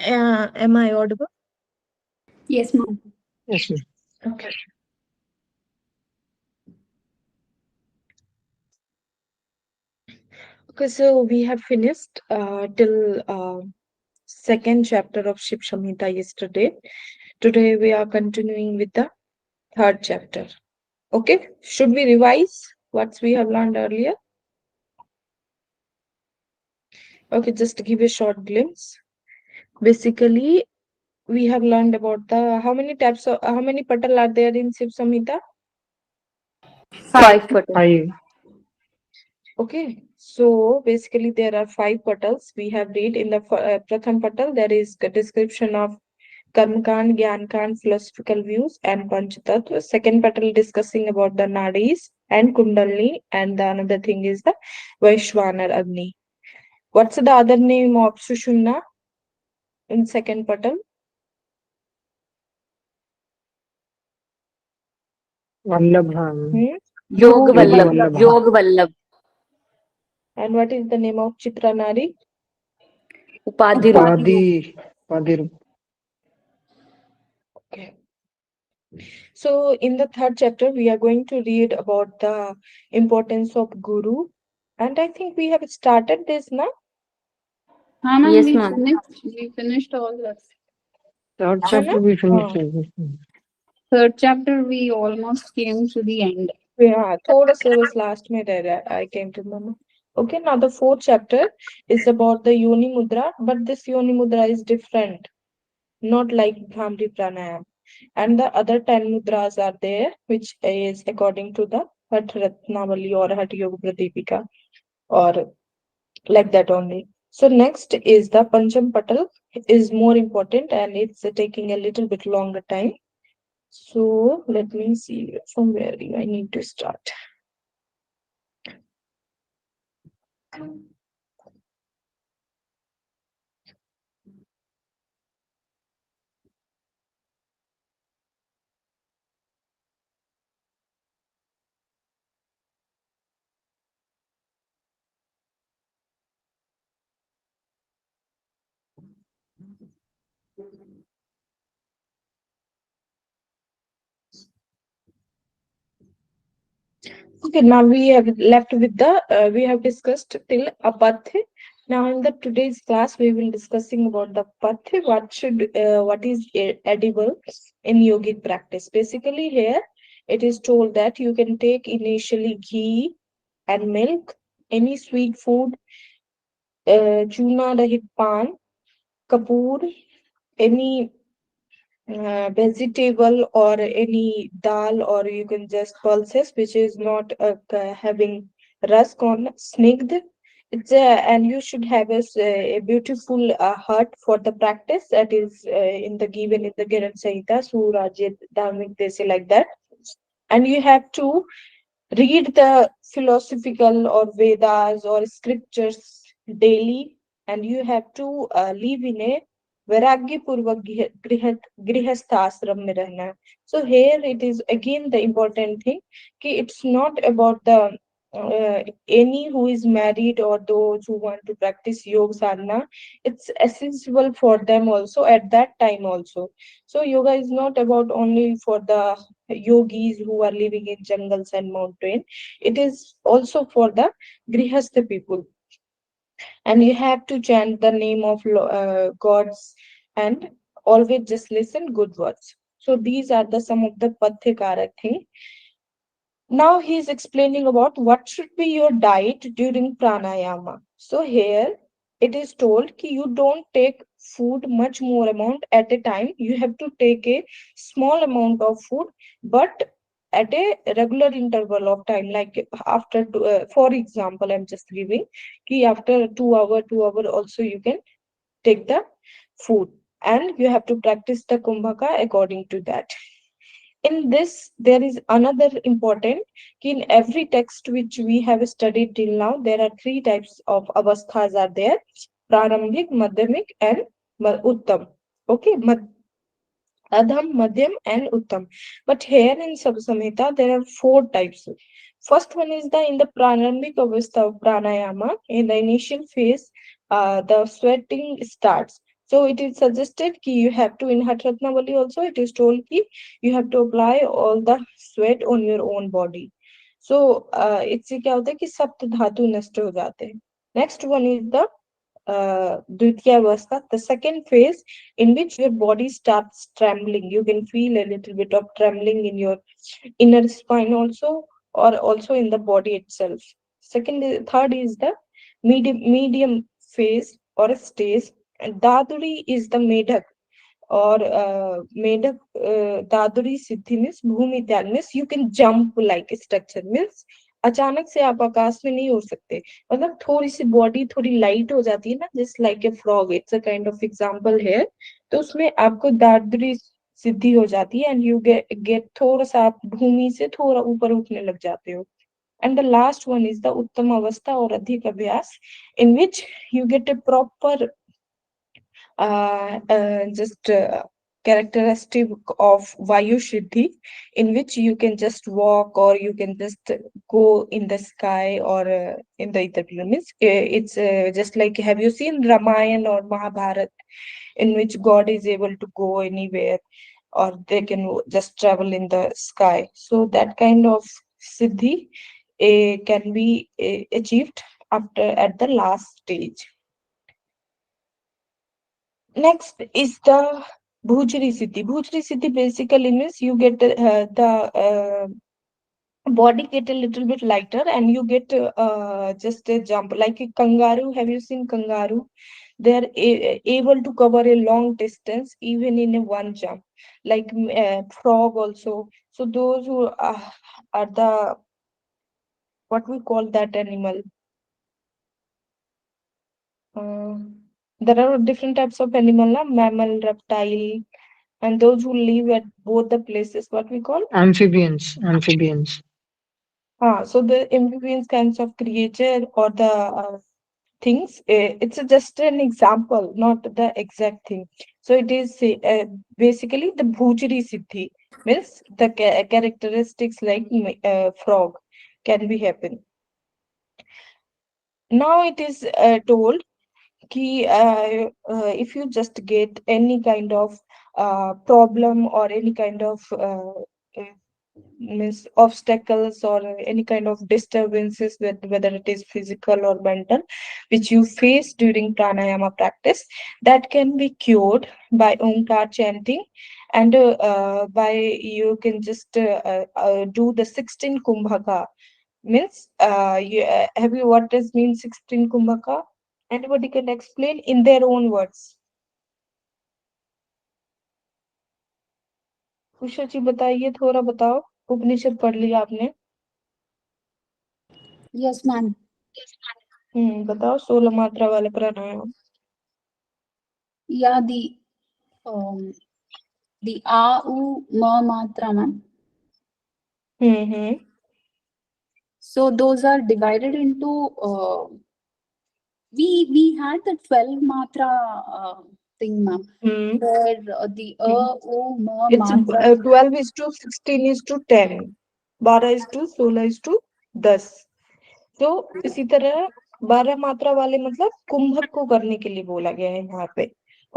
Am I audible? Yes, ma'am. Yes, ma'am. Okay. Okay, so we have finished till second chapter of Shiv Samhita yesterday. Today we are continuing with the third chapter. Okay, should we revise what we have learned earlier? Okay, just to give a short glimpse. Basically, we have learned about the how many types of how many patal are there in Shiv Samhita? Five button. Five. Okay, so basically there are five patals we have read in the Pratham patal. There is a description of Karmakand, Gyankand, philosophical views, and Panchatattva. Second petal discussing about the nadis and Kundalini, and the another thing is the Vaishwanar Agni. What's the other name of Sushumna in second petal? Vallabha. Hmm? Yog Yoga Vallabh. Vallabha. Yog Vallabh. And what is the name of Chitra Nari? Upadhi Rup. Upadi. Upadi. Okay. So in the third chapter, we are going to read about the importance of Guru. And I think we have started this now. हाँ ma'am Yes, we ma'am. finished we finished all this. Third है ना? chapter we finished. हाँ. Third chapter we almost came to the end. Yeah, थोड़ा सा बस last में रह रहा है. I came to know. Okay, now the fourth chapter is about the Yoni Mudra, but this Yoni Mudra is different, not like Bhramri Pranayam. And the other 10 mudras are there, which is according to the Hat Ratnavali or Hat Yoga Pradipika, or like that only. So next is the Pancham Patal, is more important and it's taking a little bit longer time. So let me see from where I need to start. Okay, now we have left with the we have discussed till apathe. Now in the today's class we will discussing about the pathe. What is edible in yogic practice. Basically here it is told that you can take initially ghee and milk, any sweet food, chuna rahit pan, kapoor, any vegetable or any dal, or you can just pulses which is not having rusk on snigd. It's and you should have a beautiful hut for the practice that is in the given in the Giran Sahita, Surajit Dhamik, they say like that. And you have to read the philosophical or Vedas or scriptures daily, and you have to live in a वैराग्य पूर्वक गृहस्थ आश्रम में रहना है. So here it is again the important thing कि it's not about the any who is married or those who want to practice yoga sadhana. It's essential for them also at that time also. So yoga is not about only for the yogis who are living in jungles and mountain. It is also for the grihastha people, and you have to chant the name of gods and always just listen good words. So these are the some of the pathikara thing. Now he is explaining about what should be your diet during pranayama. So here it is told that you don't take food much more amount at a time. You have to take a small amount of food, but at a regular interval of time. Like after, for example, I'm just giving ki after 2 hour also you can take the food, and you have to practice the kumbhaka according to that. In this, there is another important key in every text which we have studied till now. There are three types of avasthas are there: prarambhik, madhyamik, and uttam. Okay, adham, madhyam, and uttam. But here in Samhita, there are four types. First one is the in the prarambhik avastha of pranayama. In the initial phase, the sweating starts. So it is suggested ki you have to, in Hat Ratnavali also it is told ki you have to apply all the sweat on your own body. So इससे क्या होता है कि सप्त धातु नष्ट हो जाते हैं. Next one is the Dvitiya Avastha, the second phase in which your body starts trembling. You can feel a little bit of trembling in your inner spine also, or also in the body itself. Third is the medium phase or stage. And Daduri is the Medak, or Medak Daduri Siddhi means Bhumi Tyag means you can jump like a structure, means अचानक से आप आकाश में नहीं उड़ सकते. मतलब थोड़ी सी body थोड़ी लाइट हो जाती है ना, just like a frog. It's a kind of example है. तो उसमें आपको दादरी सिद्धि हो जाती है, एंड यू गेट थोड़ा सा आप भूमि से थोड़ा ऊपर उठने लग जाते हो. And the last one is the Uttam Avastha or Adhik Abhyas, in which you get a proper just characteristic of Vayu Shuddhi, in which you can just walk or you can just go in the sky or in the ether plane. It's just like, have you seen Ramayana or Mahabharata, in which God is able to go anywhere or they can just travel in the sky? So that kind of siddhi can be achieved after at the last stage. Next is the Bhujri Siddhi. Bhujri Siddhi basically means you get the body get a little bit lighter and you get just a jump like a kangaroo. Have you seen kangaroo? They are able to cover a long distance even in a one jump. Like frog also. So those who are the, what we call that animal. Uh, there are different types of animal, mammal, reptile, and those who live at both the places, what we call. Amphibians. So the amphibians kinds of creature or the things, it's just an example, not the exact thing. So it is basically the bhujri siddhi, means the characteristics like frog can be happen. Now it is told कि if you just get any kind of problem or any kind of uh, means obstacles or any kind of disturbances, whether it is physical or mental, which you face during pranayama practice, that can be cured by omkar chanting, and by you can just do the 16 kumbhaka. Means have you what does mean 16 kumbhaka? Anybody can explain in their own words. Usha जी बताइए, थोड़ा बताओ. उपनिषद पढ़ लिया आपने? Yes, ma'am. बताओ 16 मात्रा वाले प्राणायाम. Yeah, the a u ma matra, ma'am. So those are divided into we had the 12 matra thing, ma'am. Where the o ma It's matra 12 is to 16 is to 10, 12 is to 16 is to 10. तो इसी तरह 12 मात्रा वाले मतलब कुंभक को करने के लिए बोला गया है यहाँ पे.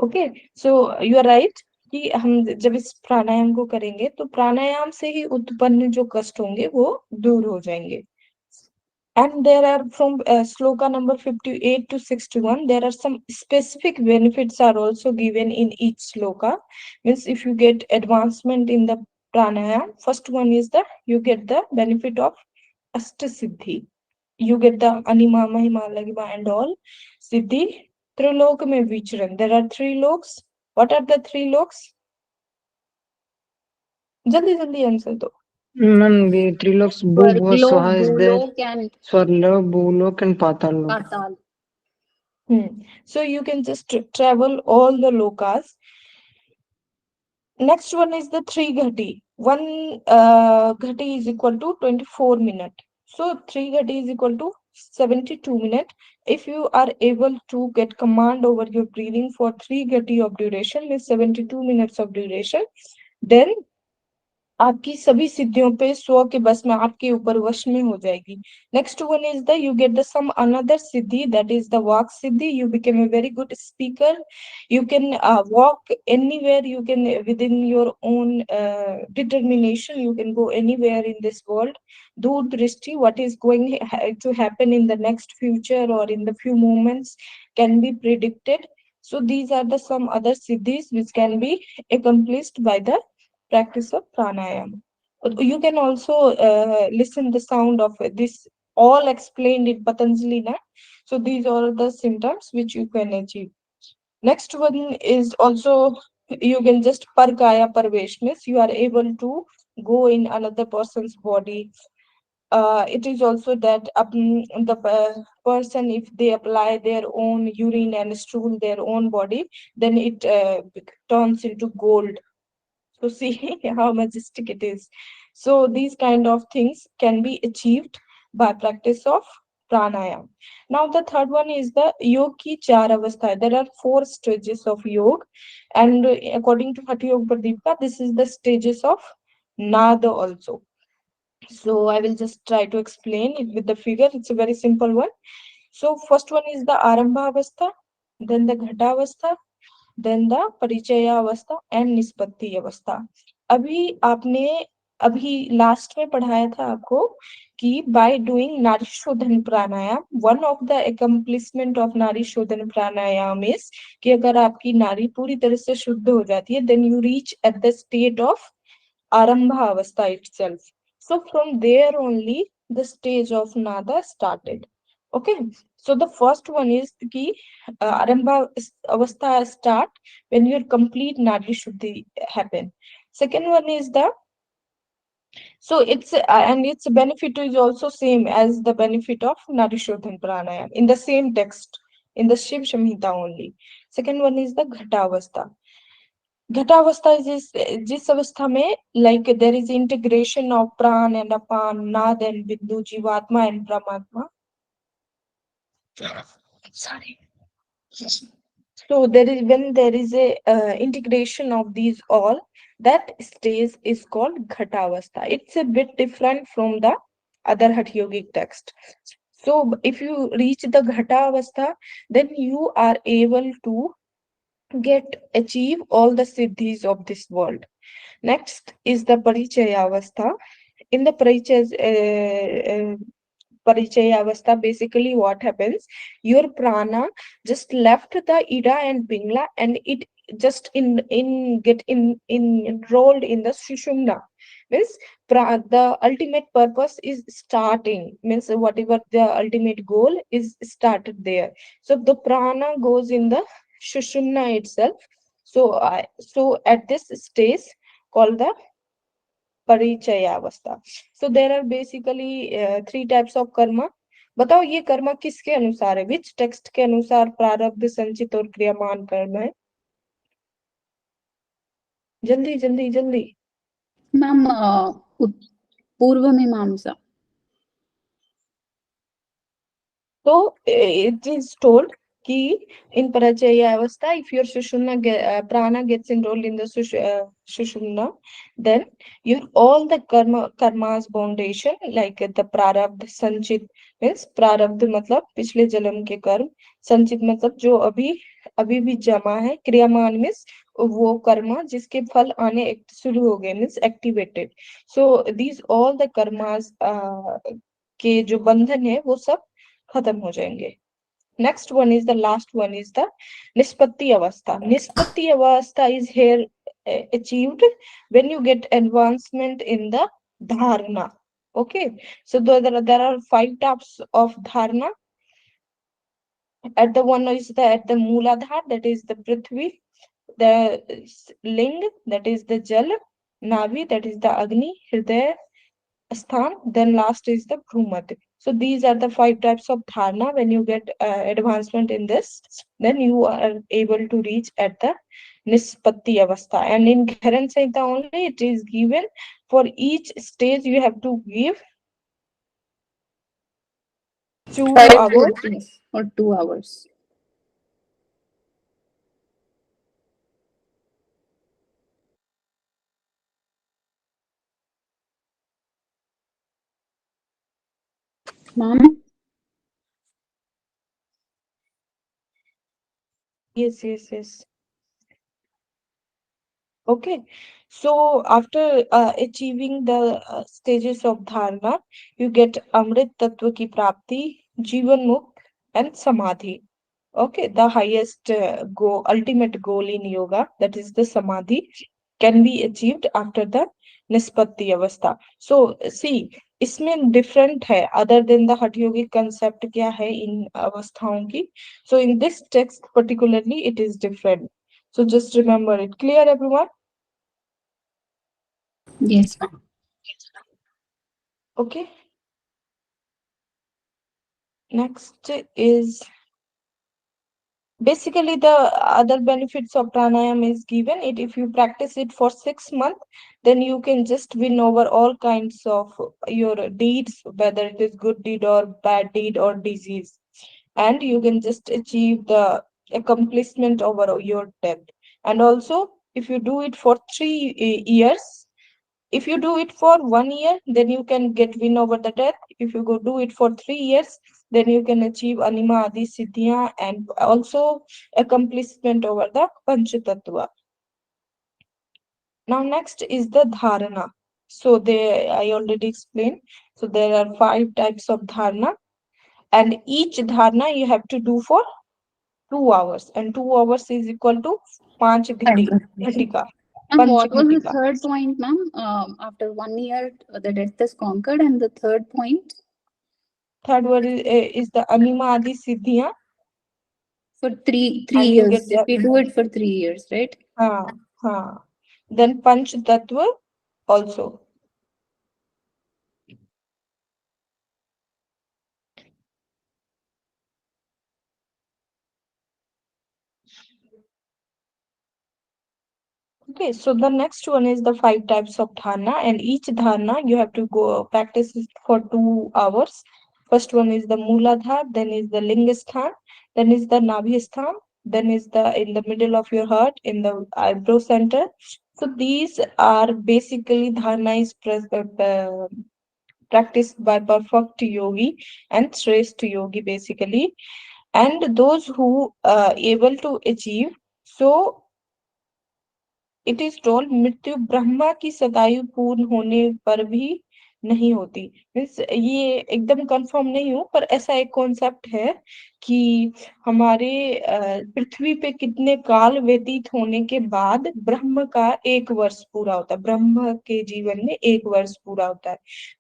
Okay, so you are right कि हम जब इस प्राणायाम को करेंगे तो प्राणायाम से ही उत्पन्न जो कष्ट होंगे वो दूर हो जाएंगे. And there are from sloka number 58 to 61, there are some specific benefits are also given in each sloka. Means if you get advancement in the pranayam, first one is the you get the benefit of Ashtasiddhi. You get the Anima, Mahima, Lagima and all. Siddhi, Trilok mein vicharan. There are three loks. What are the three loks? Jaldi jaldi answer do. The three loks, Bhubha, Swaha is there. Golok and Swarlok, Bhulok, and Patal Lok. Patal. So you can just travel all the lokas. Next one is the 3 ghati. One ghati is equal to 24 minutes. So 3 ghati is equal to 72 minutes. If you are able to get command over your breathing for 3 ghati of duration, means 72 minutes of duration, then आपकी सभी सिद्धियों पे स्व के बस में, आपके ऊपर वश में हो जाएगी। Next one is the you get the some another siddhi, that is the vak siddhi. You become a very good speaker, you can walk anywhere, you can within your own determination, you can go anywhere in this world. Dur drishti, what is going to happen in the next future or in the few moments can be predicted. So these are the some other siddhis which can be accomplished by the practice of pranayama. You can also listen the sound of this, all explained in Patanjali na. So these are the symptoms which you can achieve. Next one is also, you can just parkaya parveshness, you are able to go in another person's body. It is also that the person, if they apply their own urine and stool their own body, then it turns into gold. So see how majestic it is. So these kind of things can be achieved by practice of pranayam. Now the third one is the yoga ki char avastha. There are 4 stages of yoga, and according to Hatha Yoga Pradipika, this is the stages of nada also. So I will just try to explain it with the figure. It's a very simple one. So first one is the arambha avastha, then the ghata avastha, then the parichay avastha and निष्पत्ति अवस्था। अभी आपने अभी last में पढ़ाया था आपको कि bye doing nari shodhan pranayama, one of the accomplishment of nari shodhan pranayama is कि अगर आपकी नारी पूरी तरह से शुद्ध हो जाती है, then you reach at the state of arambha avastha itself. So from there only the stage of nada started. Okay, so the first one is ki arambha avastha start when your complete nadi shuddhi happen. Second one is the, so it's and its benefit is also same as the benefit of nadi shodhan pranayam in the same text, in the Shiv Samhita only. Second one is the ghata avastha. घटावस्था is जिस अवस्था में like there is integration of pran and apan, nad and bindu, jivatma and paramatma. Sorry. So there is, when there is a integration of these all, that stage is called ghatavastha. It's a bit different from the other Hatha Yogic text. So if you reach the ghatavastha, then you are able to achieve all the siddhis of this world. Next is the Parichaya Avastha. In the Parichaya Avastha, basically what happens, your prana just left the Ida and Pingla and it just enrolled in the Sushumna. Means the ultimate purpose is starting, means whatever the ultimate goal is started there. So the prana goes in the Sushumna itself. So at this stage called the परिचय अवस्था. So there are basically 3 types of Karma. बताओ ये कर्मा किसके अनुसार है, विच text के अनुसार प्रारब्ध, संचित और क्रियामान कर्म है? जल्दी जल्दी जल्दी। मैम पूर्व मीमांसा. So it is told कि in parachaya avastha, if your sushumna prana gets enrolled in the sushumna, then your all the karma's foundation like the prarabdha, sanchit means prarabdha मतलब पिछले जन्म के कर्म, संचित मतलब जो अभी अभी भी जमा है, क्रियामान मीन्स वो कर्मा जिसके फल आने शुरू हो गए means activated. So these all the karmas के जो बंधन है वो सब खत्म हो जाएंगे. Next one is the last one is the nispatti avastha. Nispatti avastha is here achieved when you get advancement in the dharana. Okay, so there are 5 types of dharana. At the one is the at the mooladhar, that is the prithvi, the ling, that is the jal, navi, that is the agni, hridaya Sthan, then last is the Bhumati. So these are the 5 types of dharana. When you get advancement in this, then you are able to reach at the Nispatti Avastha. And in Gharan Samhita only, it is given for each stage you have to give 2 5 hours. routines or 2 hours. Ma'am? Yes. Okay, so after achieving the stages of dharana, you get Amrit Tattva ki prapti, Jivan Mukh, and Samadhi. Okay, the highest ultimate goal in yoga, that is the Samadhi, can be achieved after the Nispatti Avastha. So, see, इसमें different है other than the हठ योगिक concept क्या है इन अवस्थाओं की. So, in this text particularly, it is different. So, just remember it. Clear, everyone? Yes, ma'am. Okay. Next is basically the other benefits of pranayama is given it if you practice it for 6 months, then you can just win over all kinds of your deeds, whether it is good deed or bad deed or disease, and you can just achieve the accomplishment over your debt. And also, if you do it for 3 years, if you do it for 1 year, then you can get win over the death. If you go do it for 3 years, then you can achieve anima adi siddhya and also accomplishment over the panchatattva. Now next is the dharana. So they I already explained. So there are 5 types of dharana, and each dharana you have to do for 2 hours, and 2 hours is equal to 5 ghatika, And panch what was the ghatika. third point, ma'am? After 1 year, the death is conquered, and the third point Third one is the anima adi siddhya, for three and you years. get If the we do it for 3 years, right? हाँ. Then Panch Tattva also. Okay, so the next one is the 5 types of dharana, and each dharana you have to go practice it for 2 hours. First one is the Mooladhara, then is the Lingasthan, then is the Nabhisthana, then is the in the middle of your heart, in the eyebrow center. So these are basically dharana is practiced by perfect yogi and Shrestha yogi basically, and those who able to achieve. So it is told मृत्यु ब्रह्मा की सदायु पूर्ण होने पर भी नहीं होती. Means ये एकदम कंफर्म नहीं हूँ, पर ऐसा एक कॉन्सेप्ट है कि हमारे पृथ्वी पे कितने काल व्यतीत होने के बाद ब्रह्म का 1 वर्ष पूरा होता है, ब्रह्म के जीवन में 1 वर्ष पूरा होता है.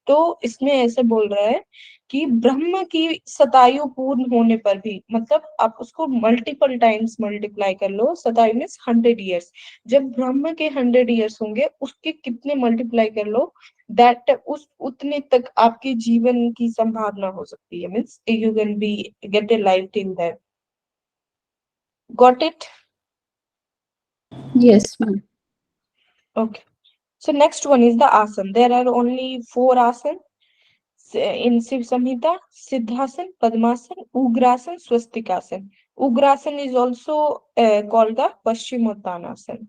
तो इसमें ऐसे बोल रहा है कि ब्रह्म की शतायु पूर्ण होने पर भी, मतलब आप उसको मल्टीपल टाइम्स मल्टीप्लाई कर लो, शतायु मीन्स 100 years, जब ब्रह्म के 100 years होंगे उसके कितने मल्टीप्लाई कर लो, दैट उस उतने तक आपके जीवन की संभावना हो सकती है. Means you can be gate A life till that. Got it? Yes, ma'am. Okay. So next one is the asan. There are only 4 asan in Shiv Samhita: Siddhasan, Padmasan, Ugrasan, Swastikasan. Ugrasan is also called the Paschimottanasana.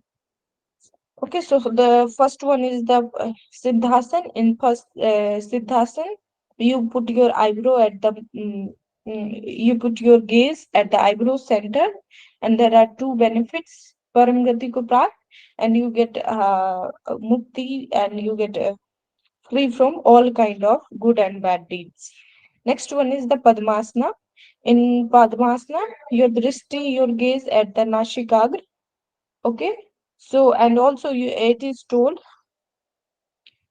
Okay, so the first one is the Siddhasan. In first Siddhasan, you put your eyebrow at the you put your gaze at the eyebrow center, and there are 2 benefits: Paramgati ko prat, and you get mukti, and you get free from all kind of good and bad deeds. Next one is the Padmasana. In Padmasana, your drishti, your gaze at the Nashikagra. Okay, so and also it is told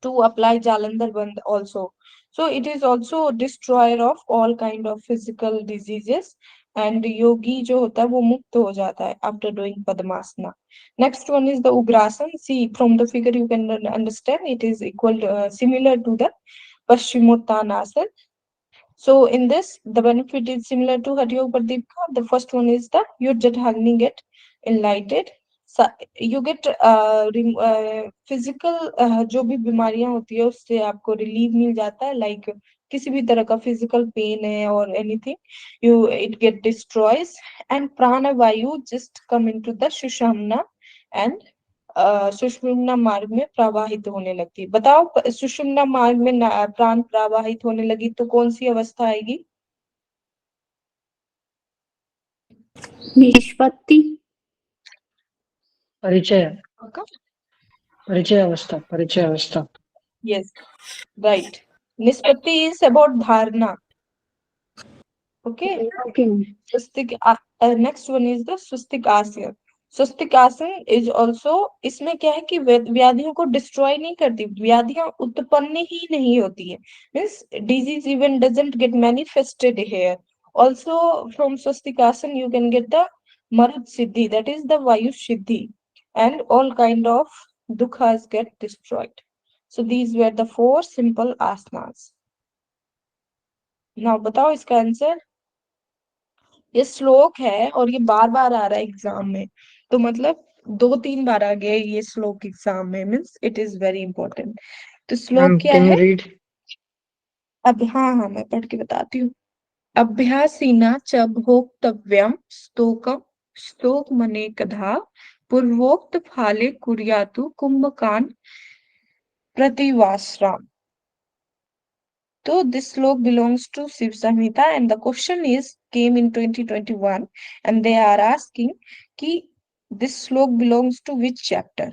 to apply Jalandhar Bandh also. So it is also destroyer of all kind of physical diseases, and yogi जो होता है वो मुक्त हो जाता है after doing Padmasana. Next one is the Ugrasan. See, from the figure you can understand it is equal to, similar to the Paschimottanasana. So in this, the benefit is similar to Hatha Yoga Pradipika. The first one is the your Jathalni get enlightened. So you get physical जो भी बीमारियां होती है उससे आपको relieve मिल जाता है, like किसी भी तरह का फिजिकल पेन है और anything, you it get destroys, and prana vayu just come into the Shushumna and सुषुम्ना मार्ग में प्रवाहित होने लगती है। बताओ, सुषुम्ना मार्ग में प्राण प्रवाहित होने लगी तो कौन सी अवस्था आएगी? निष्पत्ति। परिचय परिचय avastha parichaya avastha. Yes, right. Nishpatti is about dharana. Okay. Okay. Swastik next one is the swastik asan. Swastik आसन इज ऑल्सो, इसमें क्या है कि व्याधियों को डिस्ट्रॉय नहीं करती, व्याधियां उत्पन्न ही नहीं होती है, means disease even doesn't get manifested here. Also from swastik asan you can get the marut siddhi, that is the vayu siddhi, and all kind of dukhas get destroyed. So these were the 4 simple asanas. Now बताओ इसका answer. ये श्लोक है और ये बार बार आ रहा है exam में, तो मतलब 2-3 बार आ गया ये श्लोक एग्जाम में, means it is very important. तो श्लोक मैम क्या कैन यू है? रीड? अब हाँ हाँ, मैं पढ़ के बताती हूँ। अभ्यासीना च भोक्तव्यम स्तोकम स्तोकमनेकधा पूर्वोक्त फाले कुर्यातु कुंभकान प्रतिवासराम। So this slok belongs to Shiv Samhita and the question is came in 2021 and they are asking कि this slok belongs to which chapter?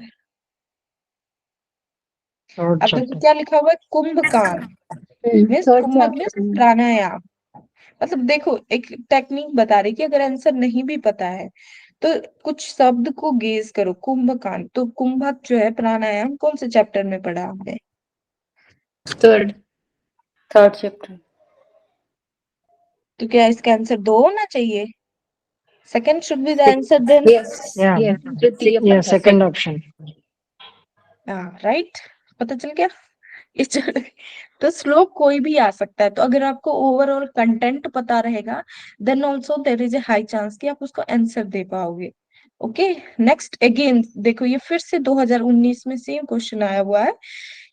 Third अब देखो चैप्टर। क्या लिखा हुआ है, कुंभकान मीन्स थर्ड कुंभक मीन्स चैप्टर। प्राणायाम। मतलब देखो एक टेक्निक बता रही कि अगर आंसर नहीं भी पता है तो कुछ शब्द को गेस करो। कुंभकान, तो कुंभक जो है प्राणायाम कौन से चैप्टर में पढ़ा हमने? थर्ड। Third chapter. तो क्या इसका आंसर 2 होना चाहिए? Second should be the answer then. Yes या यस, तृतीय या पद। Second option. राइट, पता चल गया। तो श्लोक कोई भी आ सकता है, तो अगर आपको ओवरऑल कंटेंट पता रहेगा then also there is a high chance कि आप उसको आंसर दे पाओगे। ओके, नेक्स्ट अगेन देखो ये फिर से 2019 में सेम क्वेश्चन आया हुआ है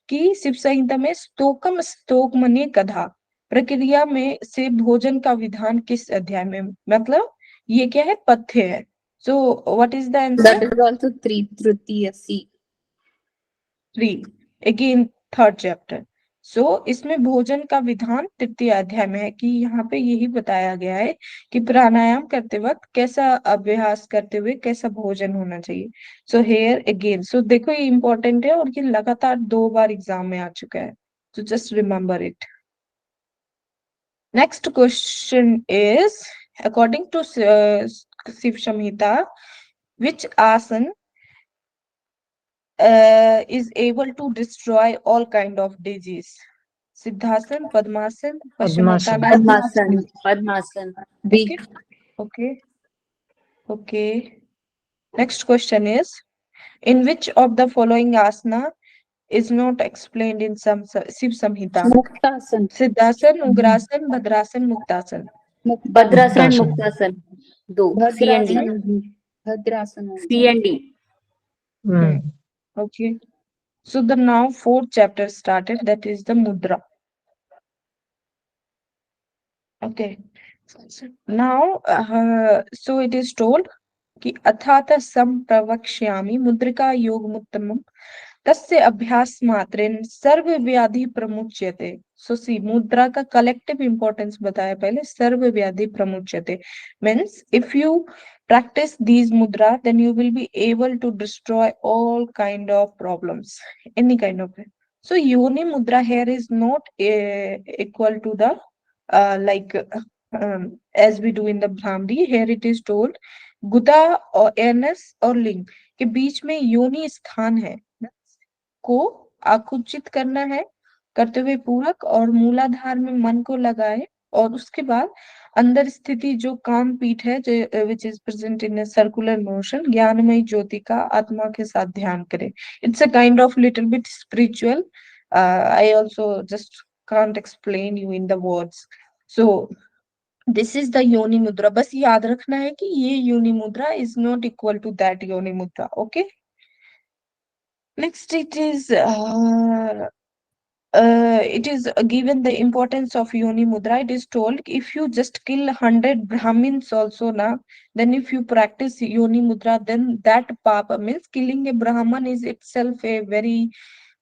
कि शिव संहिता में स्तोकम स्तोक मने कधा प्रक्रिया में से भोजन का विधान किस अध्याय में, मतलब ये क्या है, पथ्य है। So what is the That answer? is also tritiya C। 3 again third chapter. So इसमें भोजन का विधान तृतीय अध्याय में है कि यहाँ पे यही बताया गया है कि प्राणायाम करते वक्त कैसा अभ्यास करते हुए कैसा भोजन होना चाहिए। सो हेयर अगेन, सो देखो ये इंपॉर्टेंट है और ये लगातार 2 बार एग्जाम में आ चुका है, so just remember it. Next question is according to Shiv Samhita, which asan is able to destroy all kind of disease? Siddhasana, padmasana, padmasana. Paschimottanasana. Padmasana. Okay, okay, okay. Next question is, in which of the following asana is not explained in some Shiv Samhita? Muktasan. Siddhasan, ugrasan, bhadrasan, muktasan. Bhadrasan and muktasan. Muktasan, दो। C and D. Bhadrasan. Bhadrasan. C and D. Okay. So the now 4th chapter started, that is the mudra. Okay. Now, so it is told कि अथात संप्रवक्ष्यामि मुद्रिका योगमुत्तमम् तस्य अभ्यास मात्रेण सर्व व्याधि प्रमुच्यते। सो सी मुद्रा का collective importance बताया पहले, सर्व व्याधि प्रमुच्यते means if you practice these mudra then you will be able to destroy all kind of problems, any kind of it. So yoni mudra here is not equal to the like as we do in the Brahmari. Here it is told गुदा और anus और लिंग के बीच में योनि स्थान है को आकुचित करना है, करते हुए पूरक और मूलाधार में मन को लगाए और उसके बाद अंदर स्थिति जो काम पीठ है जो which is present in circular motion ज्ञानमय ज्योति का आत्मा के साथ ध्यान करें। It's a kind of little bit spiritual, I also just can't explain you in the words. So this is the yoni mudra, बस याद रखना है कि ये yoni mudra is not equal to that yoni mudra. Okay, next it is it is given the importance of Yoni Mudra. It is told if you just kill 100 Brahmins also na, then if you practice Yoni Mudra, then that papa means killing a Brahman is itself a very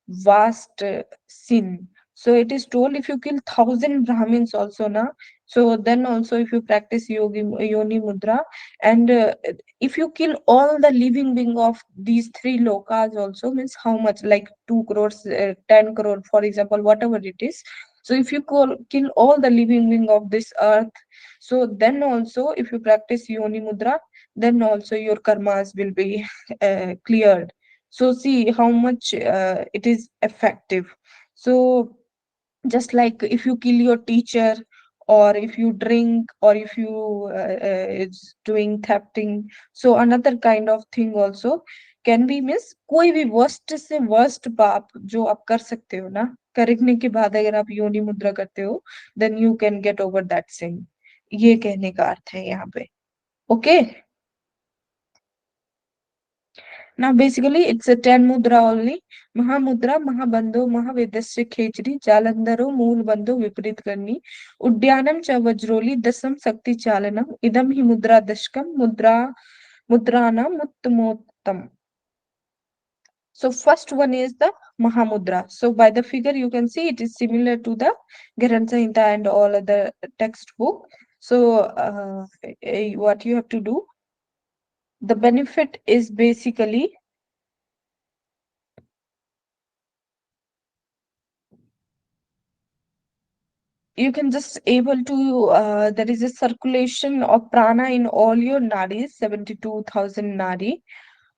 vast sin. So it is told if you kill 1,000 Brahmins also na, so then also if you practice Yoni Mudra, and if you kill all the living being of these three lokas also means how much, like 2 crores, 10 crore, for example, whatever it is. So if you kill all the living being of this earth, so then also if you practice Yoni Mudra, then also your karmas will be cleared. So see how much it is effective. So just like if you kill your teacher, or if you drink, or if you is doing thefting, so another kind of thing also can be miss, कोई भी worst से worst पाप जो आप कर सकते हो ना, करने के बाद अगर आप योनि मुद्रा करते हो, then you can get over that sin. ये कहने का अर्थ है यहाँ पे. Okay. Now basically it's a 10 mudra only. Mahamudra, Mahabandho, Mahavedasya Khechri, Jalandharo, Mool Bandho, Viprit Karni, Udyanam cha Vajroli, Dasam Sakti Chalanam, Idam hi Mudra Dashkam, Mudrana Muttamottam. So first one is the Mahamudra. So by the figure you can see it is similar to the Granth Samhita and all other textbook. So what you have to do, the benefit is basically you can just able to there is a circulation of prana in all your nadis, 72,000 nadi,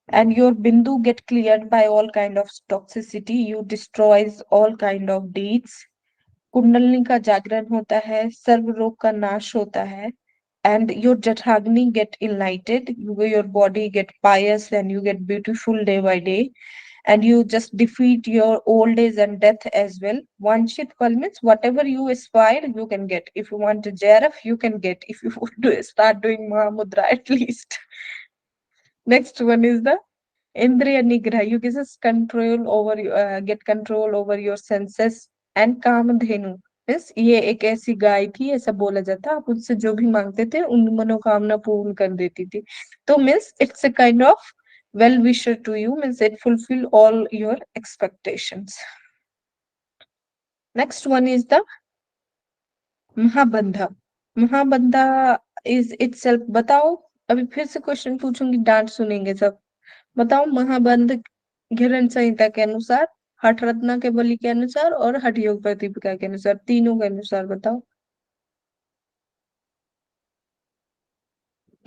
and your bindu get cleared by all kind of toxicity. You destroys all kind of deeds. Kundalini का जागरण होता है, सर्व रोग का नाश होता है, and your Jathagni get enlightened, your body get pious, and you get beautiful day by day, and you just defeat your old age and death as well. Vanchit Pal means whatever you aspire, you can get. If you want a JRF, you can get. If you want to start doing Mahamudra at least. Next one is the Indriya Nigraha. You just control over, get control over your senses. And Kamadhenu. Yes, ये एक ऐसी गाय थी, ऐसा बोला जाता, आप उनसे जो भी मांगते थे उन मनोकामना पूर्ण कर देती थी. तो means it's a kind of well wisher to you, means it fulfill all your expectations. Next one is the महाबंधा. महाबंधा is itself, बताओ, अभी फिर से क्वेश्चन पूछूंगी, डांट सुनेंगे सब. बताओ महाबंध घिरन संहिता के अनुसार, हठ रत्ना के बलि के अनुसार और हठ योग प्रतिपिका के अनुसार, तीनों के अनुसार बताओ.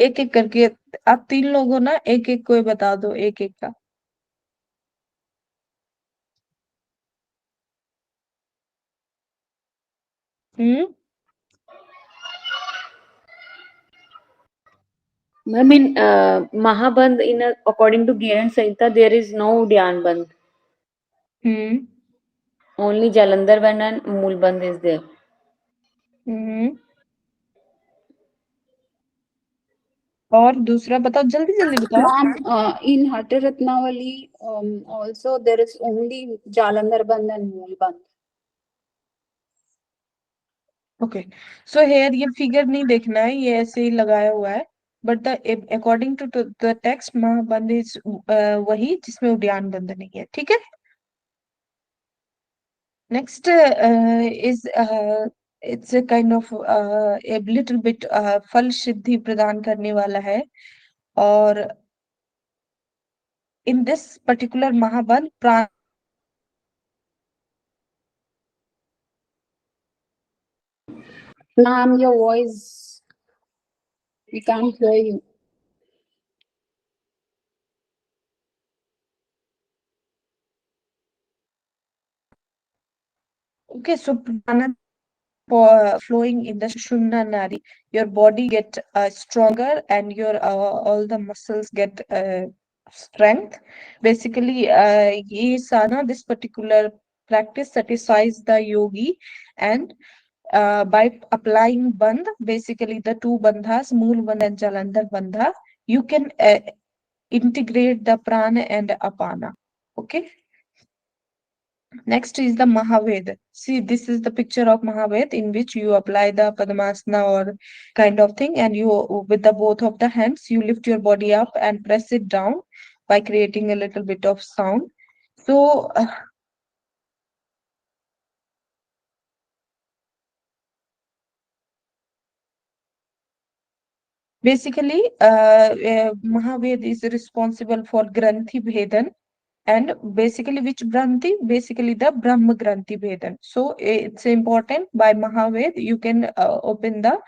एक एक करके आप तीन लोगों ना एक एक कोई बता दो, एक एक का. हम्म. I mean, Mahabandh, according to Gyan Samhita, there is no Dhyan Bandh. Hmm. Only Jalandhar Bandh and Mool Bandh is there. हम्म. और दूसरा बताओ, जल्दी जल्दी बताओ. Ma'am, in Hatha Ratnavali, also there is only Jalandhar Bandh and Mool Bandh. Okay. So here ये figure नहीं देखना है, ये ऐसे ही लगाया हुआ है. But the according to the text Mahabandh is वही जिसमें उद्यान बंध नहीं है. ठीक है. Next is it's a kind of a little bit फल सिद्धि प्रदान करने वाला है. और in this particular महाबंध प्राण. Ma'am, your voice, we can't hear you. Okay, so prana flowing in the Shushumna Nadi, your body get stronger, and your all the muscles get strength. Basically, ye sana, this particular practice satisfies the yogi, and by applying bandh, basically the two bandhas, Mool Bandh and Jalandhar Bandha, you can integrate the prana and apana. Okay. Next is the Mahaved. See, this is the picture of Mahaved in which you apply the Padmasana or kind of thing, and you, with the both of the hands, you lift your body up and press it down by creating a little bit of sound. So, basically, Mahaved is responsible for Granthi Bhedan. And basically, which Granthi? Basically, the Brahma Granthi Bhedan. So, it's important by Mahaved, you can open the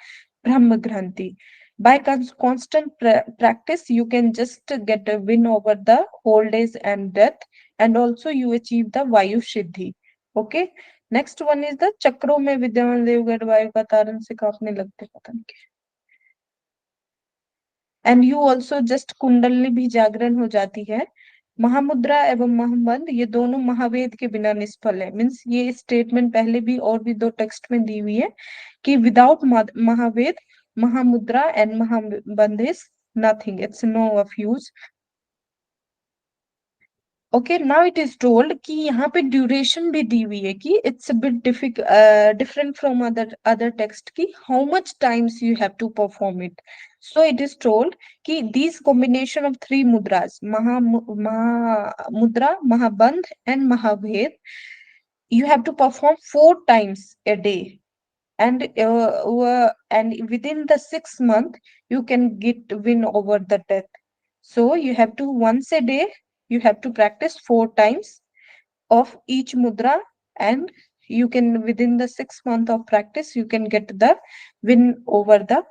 Brahma Granthi. By constant practice, you can just get a win over the old age and death, and also you achieve the Vayu Siddhi. Okay. Next one is the Chakro में विद्यमान देवगढ़ वायु का तारण से कांपने लगते पता नहीं क्या। And you also just kundalini भी जागरण हो जाती है। महामुद्रा एवं महाबंध ये दोनों महावेद के बिना निष्फल है। मीन्स ये स्टेटमेंट पहले भी और भी दो टेक्स्ट में दी हुई है कि without Mahaved, Mahamudra and Mahabandh is nothing, it's no of use. Okay, now it is told कि यहाँ पे ड्यूरेशन भी दी हुई है कि it's a bit different from other text की how much times you have to perform it. So it is told कि this combination of three mudras, Mahamudra, Mahabandh and Mahabhed, you have to perform 4 times a day, and within the 6 month you can get win over the death. So you have to once a day you have to practice 4 times of each mudra, and you can within the 6 month of practice you can get the win over the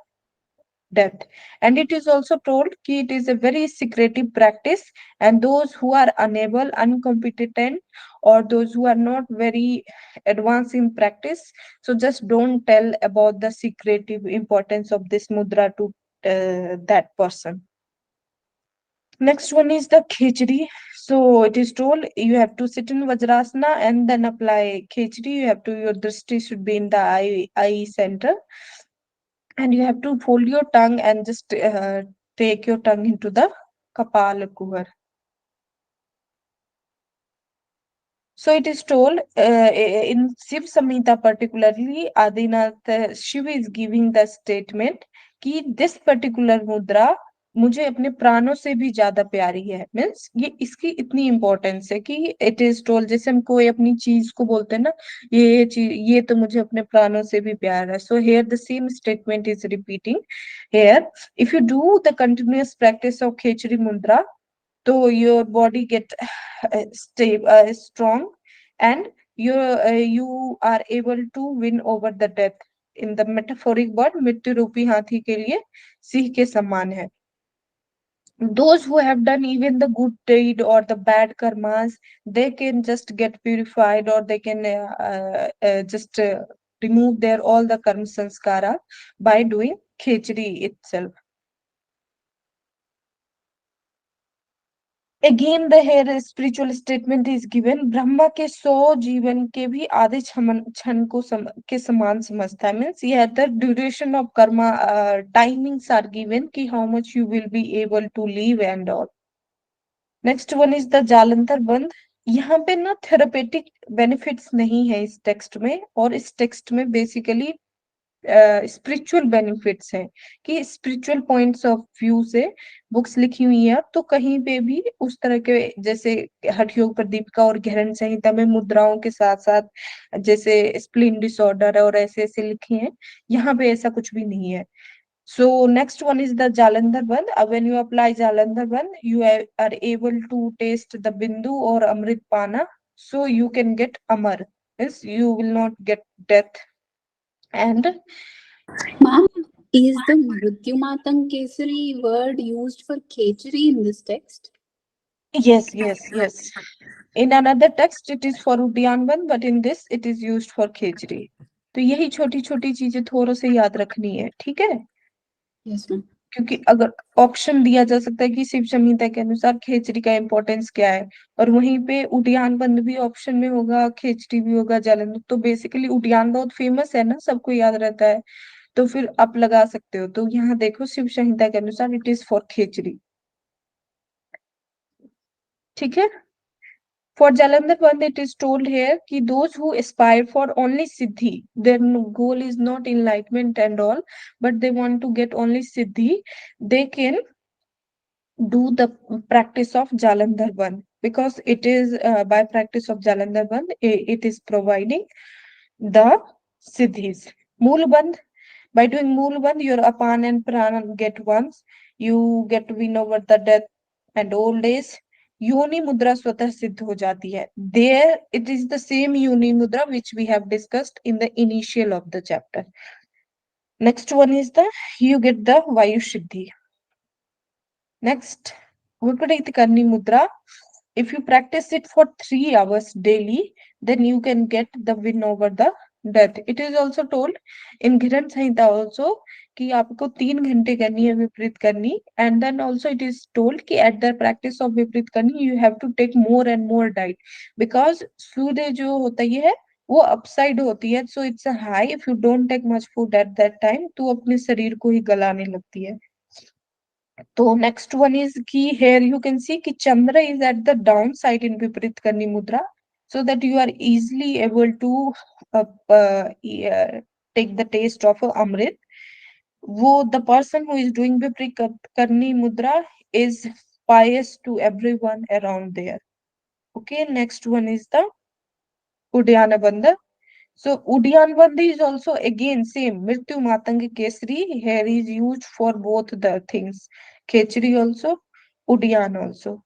death. And it is also told that it is a very secretive practice, and those who are unable, incompetent, or those who are not very advanced in practice, so just don't tell about the secretive importance of this mudra to that person. Next one is the Khechri. So it is told you have to sit in Vajrasana and then apply Khechri. You have to, your drishti should be in the eye center, and you have to fold your tongue and just take your tongue into the Kapala Kuvar. So it is told in Shiv Samhita particularly, Adinath Shiv is giving the statement कि this particular mudra मुझे अपने प्राणों से भी ज्यादा प्यारी है। Means ये इसकी इतनी इम्पोर्टेंस है कि इट इज टोल्ड, जैसे हम कोई अपनी चीज को बोलते हैं ना, ये चीज, ये तो मुझे अपने प्राणों से भी प्यार है। So here the same statement is repeating here. If you do the continuous practice of khechari mudra, so your body get strong, and you are able to win over the death. In the metaphoric word, मृत्यु रूपी हाथी के लिए सिंह के समान है। Those who have done even the good deed or the bad karmas, they can just get purified, or they can just remove their all the karma sanskara by doing khechri itself. Again the here spiritual statement is given, Brahma के 100 जीवन के भी आधे क्षण को के समान समझता है। Means yeah, the duration of karma timings are given कि how much you will be able to live and all. Next one is the Jalandhar बंद। यहाँ पे ना थेरेपेटिक बेनिफिट्स नहीं है इस टेक्स्ट में, और इस टेक्स्ट में बेसिकली स्पिरिचुअल बेनिफिट्स हैं कि स्पिरिचुअल पॉइंट्स ऑफ व्यू से बुक्स लिखी हुई है। तो कहीं पे भी उस तरह के, जैसे हठ योग प्रदीपिका और गहन संहिता में मुद्राओं के साथ साथ जैसे स्प्लीन डिसऑर्डर और ऐसे ऐसे लिखे हैं, यहाँ पे ऐसा कुछ भी नहीं है। So next one is the Jalandhar Bandh. When you apply Jalandhar Bandh, you are able to taste the Bindu or Amrit Pana. So you can get Amar. Yes, you will not get death. And Ma'am, is the Mrityumatang Kesari word used for Khechari in this text? yes. In another text it is for Udyan Bandh, but in this it is used for Khechri. तो यही छोटी छोटी चीजें थोड़ा से याद रखनी है, ठीक है? Yes, ma'am. क्योंकि अगर ऑप्शन दिया जा सकता है कि शिव संहिता के अनुसार खेचरी का इम्पोर्टेंस क्या है, और वहीं पे उद्यान बंद भी ऑप्शन में होगा, खेचरी भी होगा, जालंधर। तो बेसिकली उद्यान बहुत फेमस है ना, सबको याद रहता है, तो फिर आप लगा सकते हो। तो यहाँ देखो शिव संहिता के अनुसार इट इज फॉर खेचरी, ठीक है? For Jalandhar Bandh, it is told here that those who aspire for only Siddhi, their goal is not enlightenment and all, but they want to get only Siddhi, they can do the practice of Jalandhar Bandh, because it is by practice of Jalandhar Bandh, it is providing the Siddhis. Mool Bandh, by doing Mool Bandh, your Apan and Pran get once, you get to win over the death and old age. Yoni Mudra स्वतः सिद्ध हो जाती है. There it is the same Yoni Mudra which we have discussed in the initial of the chapter. Next one is the, you get the Vayu Siddhi. Next, Viparit Karni Mudra. If you practice it for 3 hours daily, then you can get the win over the death. It is also told in Ghiran Samhita also कि आपको 3 घंटे करनी है विपरीत करनी, and then also it is told कि at the practice of विपरीत करनी you have to take more and more diet, because सूर्य जो होता है वो अपसाइड होती है, so it's a high, if you don't take much food at that time तो अपने शरीर को ही गलाने लगती है. So next one is key here, you can see कि Chandra is at the downside in Viprit Karni Mudra, so that you are easily able to take the taste of Amrit. The person who is doing Viprit Karni Mudra is pious to everyone around there. Okay, next one is the Udyana Bandha. So Udyan Bandha is also again same. Mrityu Matang Kesri here is used for both the things. Khechri also, Udyan also.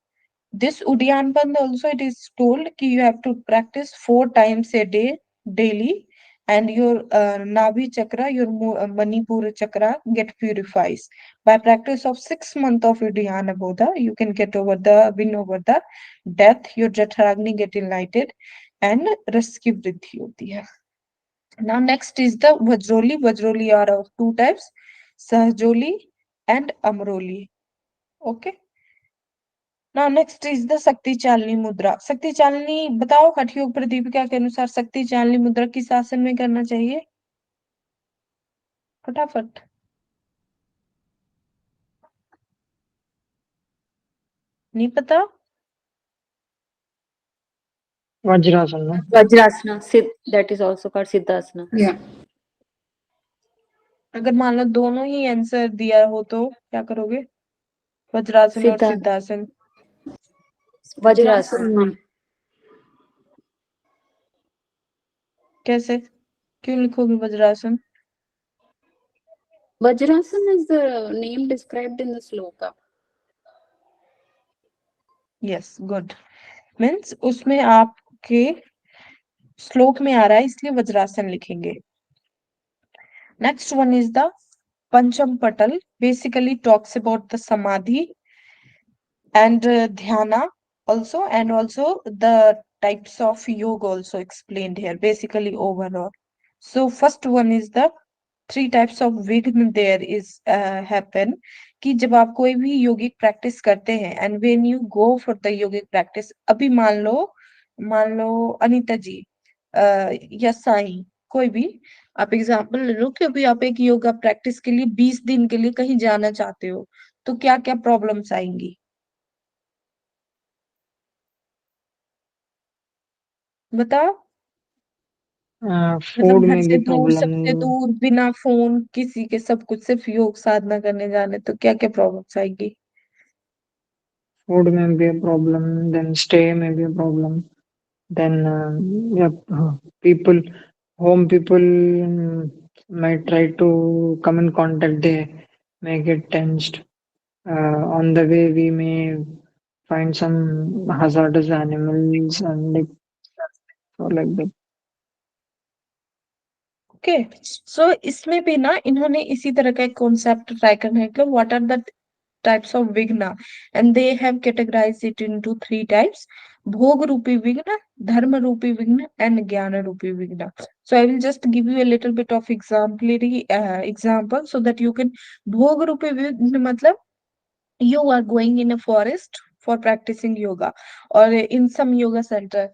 This Udyan Bandh also it is told that you have to practice 4 times a day daily, and your Navi chakra, your Manipura chakra get purifies. By practice of 6 months of Udyana Bodha, you can get over the win over the death, your Jatharagni get enlightened and रस की वृद्धि होती है. Now next is the Vajroli. Vajroli are of 2 types, Sahajoli and Amroli. Okay. Now next is the Sakti Chalni Mudra. Sakti Chalni, बताओ हठयोग प्रदीपिका के अनुसार Sakti Chalni Mudra किस आसन में करना चाहिए? फटाफट. नहीं पता? Vajrasana. Vajrasana, that is also called Siddhasana. Yeah. अगर मान लो दोनों ही आंसर दिया हो तो क्या करोगे? वज्रासन और सिद्धासन. Vajrasana. कैसे? क्यों लिखोगे vajrasana? Vajrasana is the name described in the sloka. Yes, good. Means उसमें आपके श्लोक में आ रहा है इसलिए वज्रासन लिखेंगे. Next one is the Pancham Patal. Basically talks about the Samadhi and Dhyana also, and also the types of yoga also explained here, basically overall. So first one is the 3 types of vigna there is happen कि जब आप कोई भी योगिक practice करते हैं, and when you go for the yogic practice, अभी मान लो अनीता जी या साईं, कोई भी आप एग्जांपल ले लो कि अभी आप एक योगा प्रैक्टिस के लिए 20 दिन के लिए कहीं जाना चाहते हो, तो क्या क्या प्रॉब्लम्स आएंगी? बताओ. मतलब Food घर में से भी दूर, सबसे problem. दूर, बिना फोन किसी के, सब कुछ सिर्फ योग साधना करने जाने, तो क्या क्या प्रॉब्लम्स आएगी? Food may be a problem. Then stay may be a problem. Then people, home people might try to come in contact. They may get tensed. On the way, we may find some hazardous animals and like so like that. Okay, so इसमें भी ना इन्होंने इसी तरह का एक concept try करना है कि what are the types of vighna, and they have categorized it into 3 types: bhog roopi विघ्न, धर्म रूपी विघ्न एंड ज्ञान रूपी विघ्न. So I will just give you a little bit of exemplary example so that you can. भोग रूपी विघ्न मतलब you are going in a forest for practicing yoga or in some yoga center.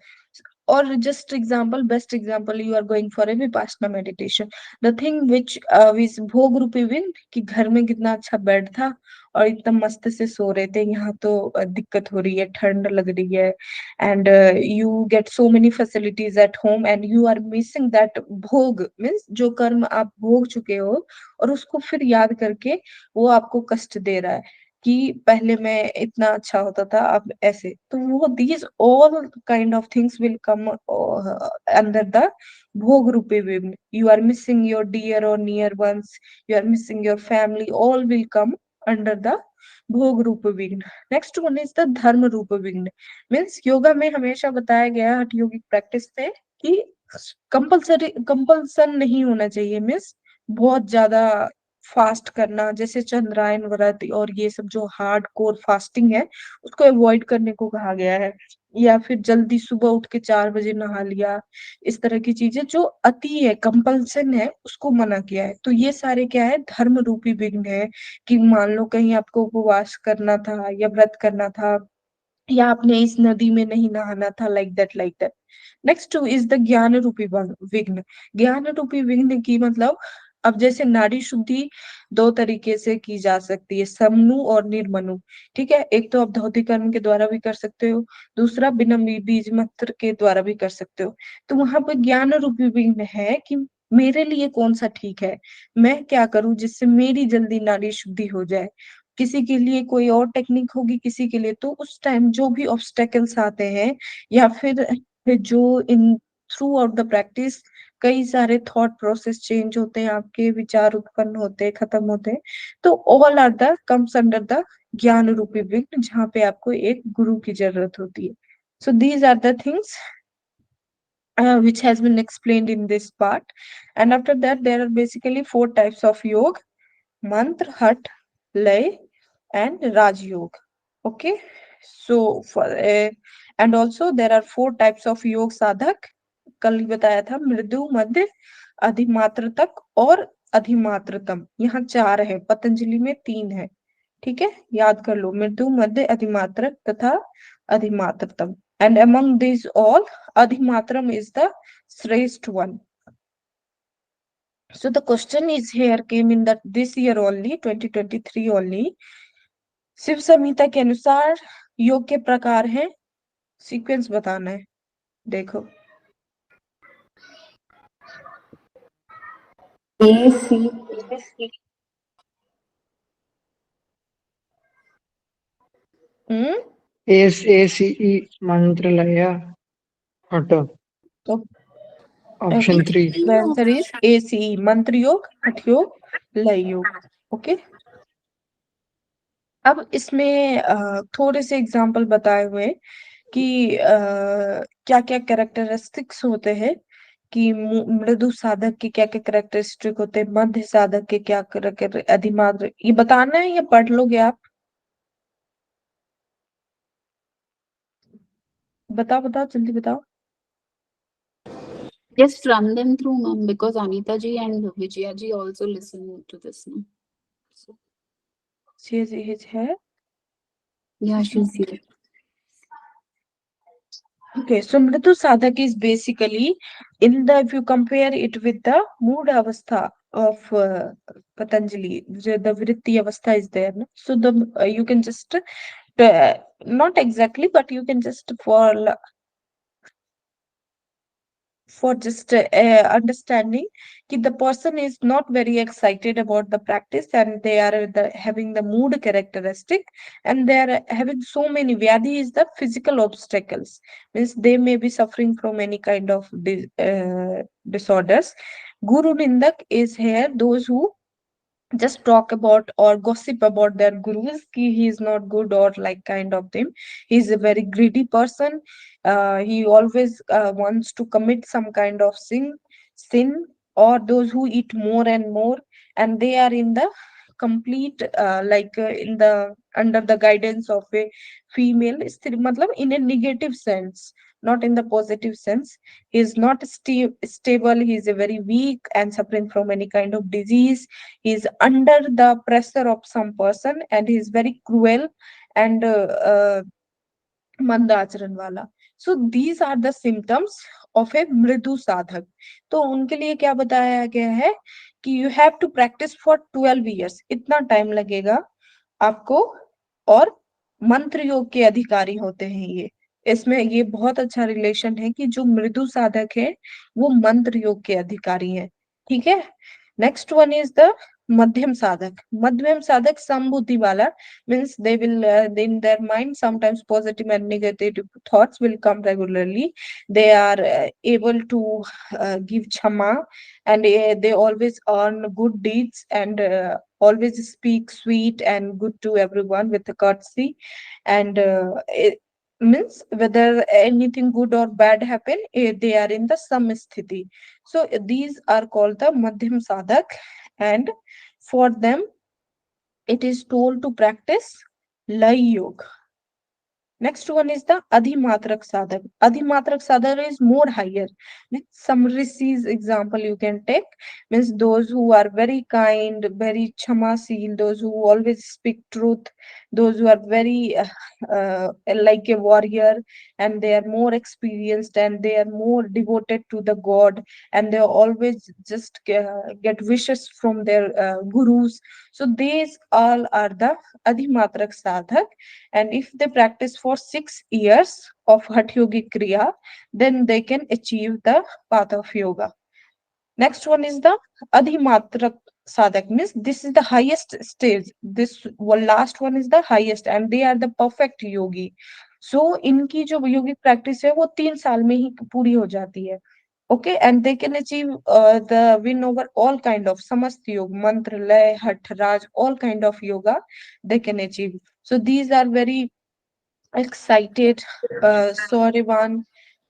or just example, best example, you are going for a vipassana meditation, the thing which is भोग रूपी win, कि घर में कितना अच्छा bed था और इतना मस्त से सो रहे थे, यहाँ तो दिक्कत हो रही है, ठंड लग रही है, and you get so many facilities at home and you are missing that bhog, means जो कर्म आप भोग चुके हो और उसको फिर याद करके वो आपको कष्ट दे रहा है कि पहले मैं इतना अच्छा होता था, अब ऐसे, तो वो these all kind of things will come under the bhog rupe vim. You are missing your dear or near ones, you are missing your family, all will come under the भोग रूप विघ्न. नेक्स्ट वन इज द धर्म रूप विघ्न. Means yoga में हमेशा बताया गया हठ योगिक प्रैक्टिस में कि कंपल्सन नहीं होना चाहिए. मीन्स बहुत ज्यादा फास्ट करना, जैसे चंद्रायन व्रत और ये सब जो हार्ड कोर फास्टिंग है उसको अवॉइड करने को कहा गया है, या फिर जल्दी सुबह उठ के 4 बजे नहा लिया, इस तरह की चीजें जो अति है, कंपल्सन है, उसको मना किया है. तो ये सारे क्या है, धर्म रूपी विघ्न है. कि मान लो कहीं आपको उपवास करना था या व्रत करना था, या आपने इस नदी में नहीं नहाना था, like that like that. Next is the ज्ञान रूपी विघ्न. ज्ञान रूपी विघ्न की मतलब, अब जैसे नाड़ी शुद्धि दो तरीके से की जा सकती है, समनु और निर्मनु. ठीक है, एक तो आप धौति कर्म के द्वारा भी कर सकते हो, दूसरा बिना बीज मंत्र के द्वारा भी कर सकते हो. तो वहां पर ज्ञान रूपी विघ्न है कि मेरे लिए कौन सा ठीक है, मैं क्या करूं जिससे मेरी जल्दी नाड़ी शुद्धि हो जाए. किसी के लिए कोई और टेक्निक होगी, किसी के लिए, तो उस टाइम जो भी ऑब्स्टेकल्स आते हैं, या फिर जो in through out the practice कई सारे थॉट प्रोसेस चेंज होते हैं, आपके विचार उत्पन्न होते हैं, खत्म होते हैं, तो all are the comes under the ज्ञान रूपी विघ्न, जहाँ पे आपको एक गुरु की जरूरत होती है. So these are the things which has been explained in this part. And after that, there are basically 4 types of yoga: mantra, hat, lay, and Raj Yoga. Okay, so for and also there are 4 types of योग साधक. कल ही बताया था, मृदु, मध्य, अधिमात्र तक और अधिमात्रतम. यहाँ 4 है, पतंजलि में 3 है. ठीक है, याद कर लो, मृदु, मध्य, अधिमात्रक तथा अधिमात्रतम. And among these all, अधिमात्रम is the श्रेष्ठ one. So the question is here came in that this year only, 2023 only. Shiv Samhita के अनुसार योग के प्रकार हैं, सीक्वेंस बताना है. देखो, AC ACE Mantralaya Hata. तो Option 3. the answer is ACE, मंत्र योग, हठ योग, लय योग. ओके, अब इसमें थोड़े से एग्जांपल बताए हुए हैं कि क्या क्या कैरेक्टरिस्टिक्स होते हैं, कि मृदु साधक के क्या क्या कैरेक्टरिस्टिक होते हैं, मध्य साधक के क्या अधिमात्र, ये बताना है या पढ़ लोगे आप? बताओ बताओ, जल्दी बताओ. Just run them through, ma'am, because Anita ji and Vijaya ji also listen to this now. So, है. yeah, she's here. Okay, so mridu sadhak is basically in the, if you compare it with the mood avastha of Patanjali, the vritti avastha is there. No? So the you can just not exactly, but you can just for just understanding that the person is not very excited about the practice, and they are having the mood characteristic, and they are having so many vyadhi is the physical obstacles, means they may be suffering from any kind of disorders. Guru nindak is here those who just talk about or gossip about their gurus, ki he is not good or like kind of them. He is a very greedy person. He always wants to commit some kind of sin, or those who eat more and more, and they are in the complete in the under the guidance of a female matlab in a negative sense, not in the positive sense. He is not stable, he is a very weak and suffering from any kind of disease. He is under the pressure of some person, and he is very cruel, and मंद आचरण वाला. So these are the symptoms of a mridu sadhak. तो उनके लिए क्या बताया गया है कि you have to practice for 12 years, इतना टाइम लगेगा आपको. और मंत्र योग के अधिकारी होते हैं ये. इसमें ये बहुत अच्छा रिलेशन है कि जो मृदु साधक है वो मंत्र योग के अधिकारी हैं. ठीक है. नेक्स्ट वन इज द मध्यम साधक. मध्यम साधक समबुद्धि वाला means they will in their mind sometimes positive and negative thoughts will come regularly. They are able to give chama, and they always earn good deeds, and always speak sweet and good to everyone with a courtesy. And it means whether anything good or bad happen, they are in the samsthiti. So these are called the madhyam sadhak, and for them it is told to practice lay yoga. Next one is the Adhimatrak Sadhak. Adhimatrak Sadhak is more higher. With some rishis example you can take, means those who are very kind, very chamasil, those who always speak truth, those who are very like a warrior, and they are more experienced and they are more devoted to the God, and they always just get wishes from their gurus. So these all are the Adhimatrak Sadhak, and if they practice for 6 years of Hatha Yogic Kriya, then they can achieve the path of yoga. Next one is the Adhimatrak Sadhak, means this is the highest stage. This one, last one is the highest, and they are the perfect yogi. So इनकी जो योगिक practice है वो 3 साल में ही पूरी हो जाती है. Okay, and they can achieve the win over all kind of samast yoga, mantra, lay, hat, raj, all kind of yoga they can achieve. So these are very excited. Sorivan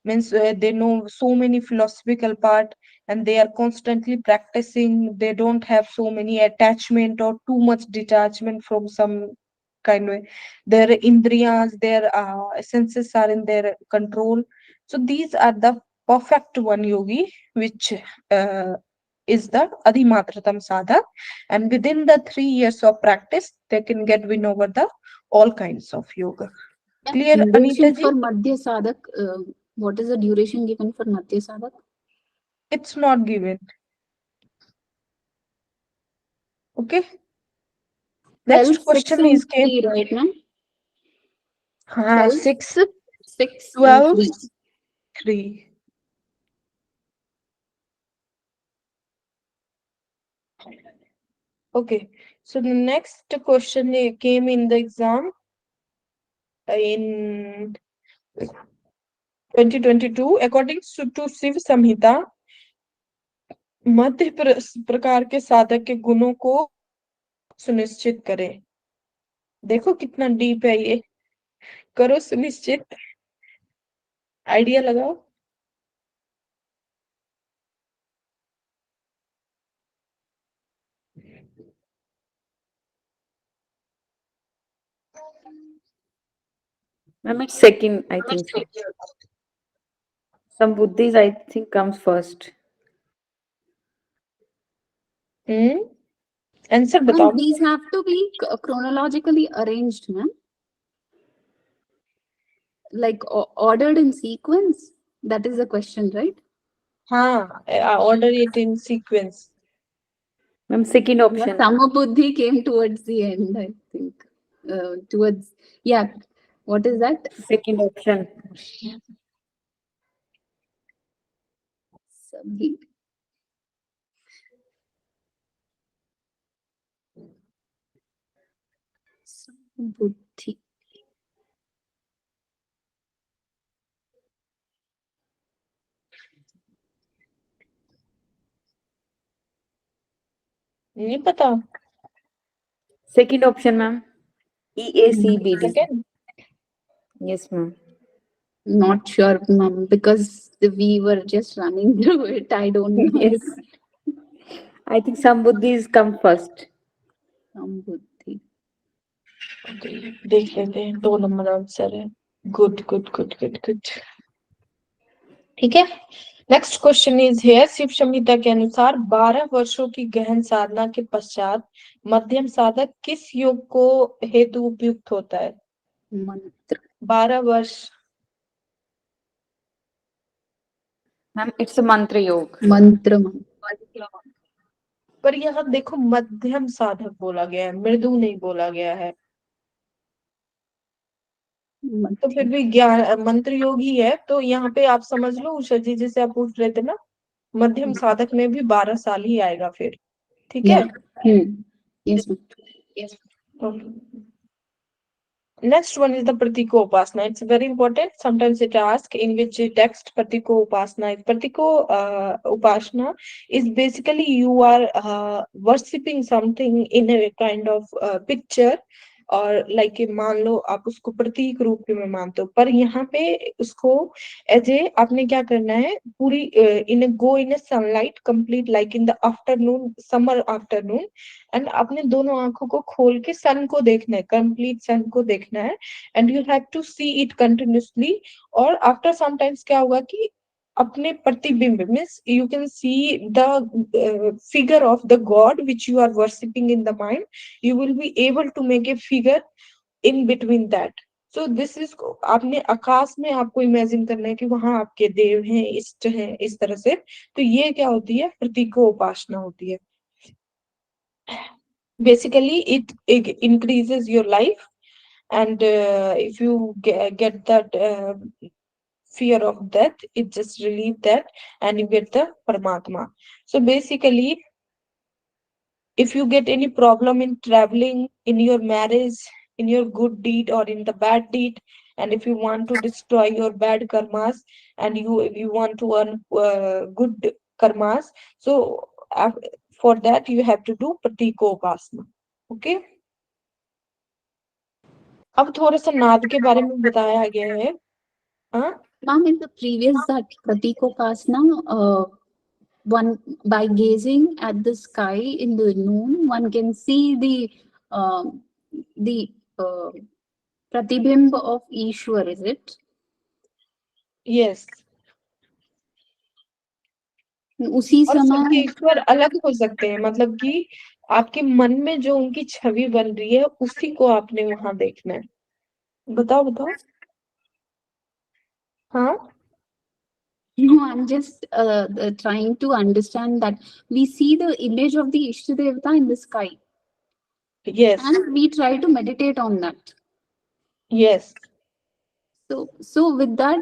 means they know so many philosophical part, and they are constantly practicing. They don't have so many attachment or too much detachment from some kind of. Their indriyas, their senses are in their control. So these are the perfect one yogi, which is the Adhimatratam Sadhak, and within the 3 years of practice, they can get win over the all kinds of yoga. Clear, Anita Duration ji? for Madhya Sadhak, what is the duration given for Madhya Sadhak? It's not given. Okay. Next 12, 6 question and is came. 3, right now? 12, 6, 6 and 12, 3. 3. Okay. So the next question came in the exam in 2022. According to Shiv Samhita, मध्य प्रकार के साधक के गुणों को सुनिश्चित करें. देखो कितना डीप है ये. करो सुनिश्चित. आइडिया लगाओ. Ma'am, it's second, I think so. Some buddhis, I think, comes first. Answer Ma'am, बताओ. these have to be chronologically arranged, ma'am. Like ordered in sequence. That is the question, right? हाँ, order it in sequence. Ma'am, second Yeah, option. Samabuddhi came towards the end, I think. Towards, yeah. What is that? Second option. Samhita. Samabuddhi. नहीं पता. Second option, ma'am. EACBD. Second. Yes, ma'am. Not sure, ma'am, because we were just running through it. I don't know. Yes. I think some buddhis come first. Samabuddhi. Okay, देख लेते हैं. 2 number answer है. Good good good good good. ठीक है. Next question is here. Shiv Samhita के अनुसार 12 वर्षों की गहन साधना के पश्चात मध्यम साधक किस योग को हेतु उपयुक्त होता है? मंत्र 12 वर्ष। मैम इट्स अ मंत्र योग। मंत्र पर यहाँ देखो मध्यम साधक बोला गया है, मृदु नहीं बोला गया है, तो फिर भी ज्ञान मंत्र योग ही है। तो यहाँ पे आप समझ लो उषा जी, जैसे आप पूछ रहे थे ना, मध्यम साधक में भी 12 साल ही आएगा फिर। ठीक है। Yes Next one is the Pratiko Upasana. It's very important. Sometimes it asks in which text Pratiko Upasana is. Pratiko Upasana is basically you are worshipping something in a kind of picture, और like मान लो आप उसको प्रतीक रूप में मानते हो, पर यहाँ पे उसको एज ए आपने क्या करना है, पूरी in go in sunlight complete like in the afternoon, summer afternoon, and अपने दोनों आंखों को खोल के सन को देखना है, कंप्लीट सन को देखना है, and you have to see it continuously. और आफ्टर सम टाइम्स क्या होगा कि अपने प्रतिबिंब means you can see the figure of the god which you are worshipping in the mind, you will be able to make a figure in between that. So this is, आपने आकाश में आपको imagine करना है कि वहां आपके देव हैं, इष्ट हैं, इस तरह से। तो ये क्या होती है, प्रतीको उपासना होती है। Basically it increases your life, and if you get that fear of death, it just relieve that, and you get the Paramatma. So basically, if you get any problem in traveling, in your marriage, in your good deed or in the bad deed, and if you want to destroy your bad karmas, and you want to earn good karmas, so uh, for that you have to do Pratiko Upasana. Okay. अब थोड़ा सा नाद के बारे में बताया गया है। Ma'am, in the previous that Pratikopasana, one by gazing at the sky in the noon, one can see the pratibimb of Ishwar, is it? Yes. उसी और समय सबके ईश्वर अलग हो सकते हैं, मतलब कि आपके मन में जो उनकी छवि बन रही है उसी को आपने वहां देखना है। बताओ बताओ। हाँ, No, I'm just trying to understand that we see the image of the Ishtadevata in the sky. Yes. And we try to meditate on that. Yes. So with that,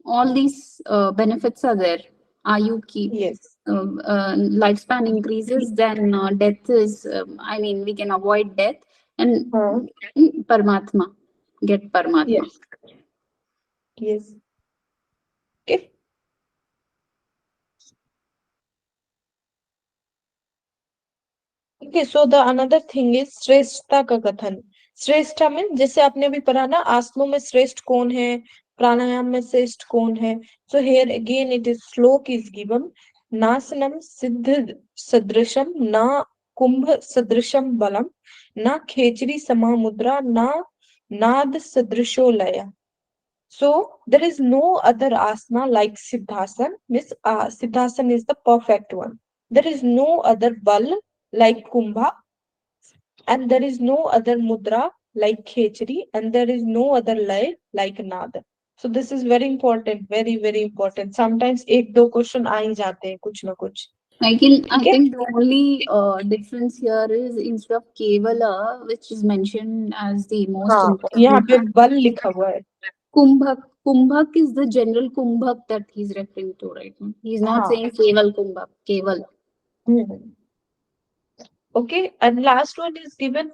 all these benefits are there. Ayu keep. Yes. Lifespan increases, then death is, I mean, we can avoid death, and Paramatma, get Paramatma. Yes. Yes. Okay. Okay, so the another thing is श्रेष्ठता का कथन। श्रेष्ठता में जैसे आपने अभी पढ़ा ना, आसनों में श्रेष्ठ कौन है, प्राणायाम में श्रेष्ठ कौन है। So here again it is श्लोक is given, नासनम सिद्ध सदृशम ना कुंभ सदृशम बलम ना खेचरी समा मुद्रा ना नाद सदृशो लय। So there is no other asana like Siddhasana. Means Siddhasana is the perfect one. There is no other bal like Kumbha, and there is no other mudra like Khechari, and there is no other lay like Nada. So this is very important, very very important. Sometimes एक दो question आ ही जाते हैं कुछ ना कुछ। I think the only difference here is instead of Kevala, which is mentioned as the most important. यहाँ पे बल लिखा हुआ है। Kumbhak is the general Kumbhak that he's referring to, right? He's not saying Keval Kumbhak, Keval. Okay, and last one is given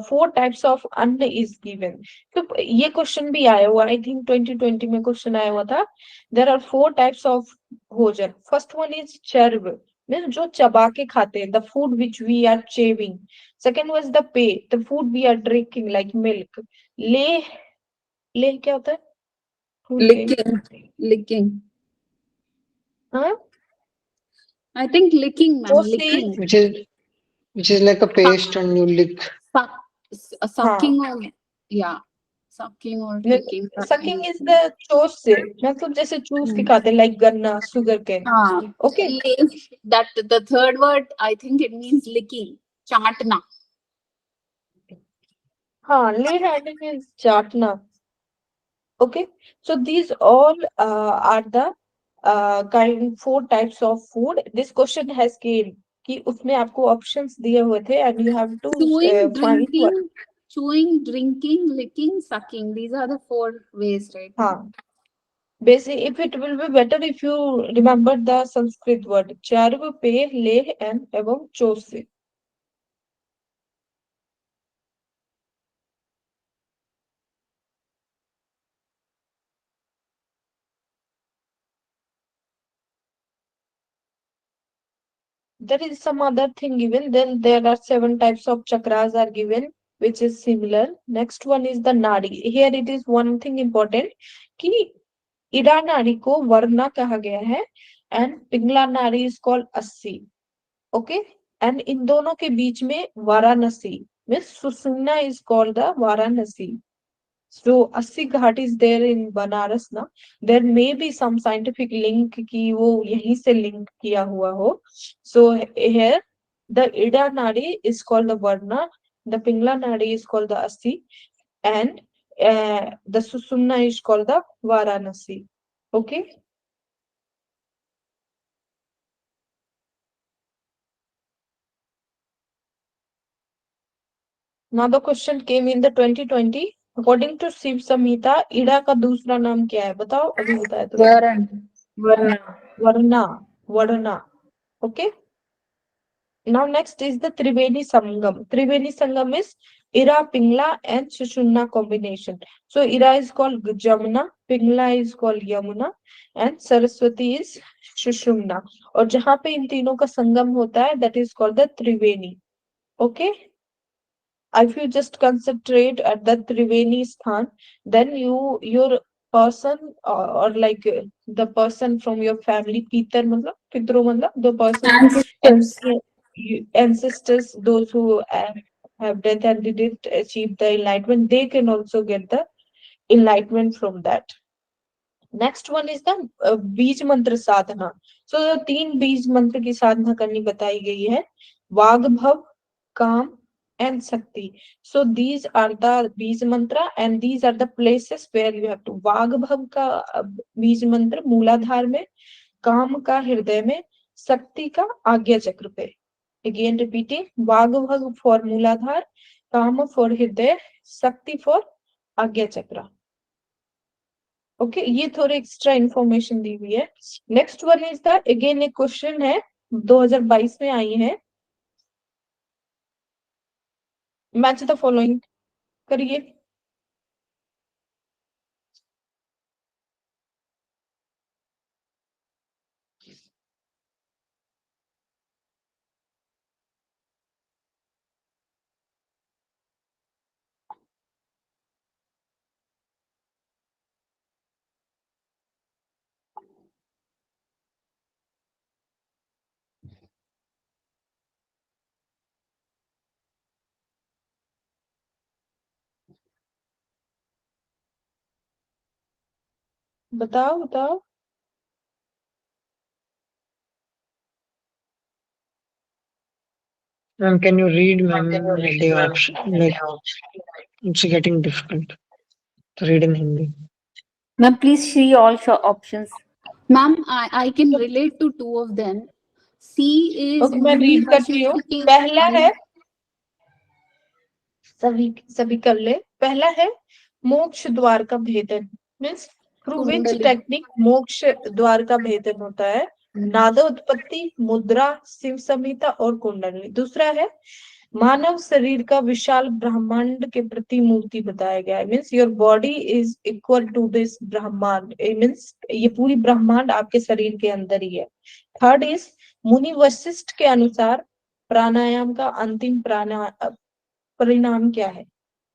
4 types of अन्न is given. तो ये question भी आया हुआ, आई थिंक 2020 में क्वेश्चन आया हुआ था। There are 4 types of भोजन. First one is चर्व, मीन्स जो चबा के खाते हैं, the food which we are chewing. Second was the पे, the food we are drinking like milk. ले क्या होता है? Licking. हाँ? I think licking, ma'am. Licking. Which is like a paste and you lick. Sucking or sucking or licking. Sucking is the चोस से, मतलब जैसे चूस के खाते हैं, like गन्ना, sugar cane. Okay. That the third word, I think it means licking. चाटना. lay handing is chatna. Okay, so these all are the kind 4 types of food. This question has came कि उसमें आपको options दिए हुए थे and you have to Chewing, find what. drinking, chewing, drinking, licking, sucking. These are the 4 ways, right? हाँ, basically if it will be better if you remember the Sanskrit word charv, pe, leh and एवं chose. There is some other thing given. Then there are 7 types of chakras are given, which is similar. Next one is the nadi. Here it is one thing important कि इड़ा नाड़ी को वर्ना कहा गया है and Pingala नाड़ी is called अस्सी. Okay, and इन दोनों के बीच में Varanasi means Sushumna is called the Varanasi. So Assi Ghat is there in Banaras ना. There may be some scientific link कि वो यहीं से link किया हुआ हो. So here the Ida Nadi is called the Varna, the Pingla Nadi is called the Assi, and the Susumna is called the Varanasi. Okay. Now the question came in the 2020. According to Shiv Samhita, Ida का दूसरा नाम क्या है? बताओ, अभी बताया तुमने. Varan. Varna. Varna. Varna. Okay. Now next is the Triveni Sangam. Triveni Sangam is Ira, Pingla and Shushumna combination. So Ira is called Jamuna, Pingla is called Yamuna and Saraswati is Shushumna. और जहाँ पे इन तीनों का संगम होता है, that is called the Triveni. Okay. If you just concentrate at the Triveni Sthan, then your person or like the person from your family, Pitar matlab, Pitru matlab, the person and Ancestors. ancestors, those who have death and didn't achieve the enlightenment, they can also get the enlightenment from that. Next one is the bees मंत्र साधना. सो 3 बीज मंत्र की साधना करनी बताई गई है. वाग्भव, काम and Sakti. So these are the बीज मंत्र and these are the places where you have to. वाग्भव का बीज मंत्र मूलाधार में, काम का हृदय में, शक्ति का आज्ञा चक्र पे. Again repeating, वाग्भव for मूलाधार, काम for हृदय, शक्ति for आज्ञा चक्र. ओके, ये थोड़े एक्स्ट्रा इंफॉर्मेशन दी हुई है. Next one is the again एक क्वेश्चन है 2022 में आई है. मैच द फॉलोइंग करिए. बताओ बताओ. Ma'am, can you read, ma'am, the option? Like, it's getting difficult to read in Hindi. Ma'am, please see all options. Ma'am, I can relate to 2 of them. C is okay, मैं read करती हूँ. पहला है, सभी कर ले. पहला है मोक्ष द्वार का भेदन. मीन्स थ्रू विच कुंडली. टेक्निक मोक्ष द्वार का भेदन होता है. नादोत्पत्ति, मुद्रा, शिव संहिता और कुंडली. दूसरा है मानव शरीर का विशाल ब्रह्मांड के प्रति मूर्ति बताया गया है. Means your body is equal to this brahmand. Means ये पूरी ब्रह्मांड आपके शरीर के अंदर ही है. थर्ड इज मुनि वशिष्ठ के अनुसार प्राणायाम का अंतिम परिणाम क्या है.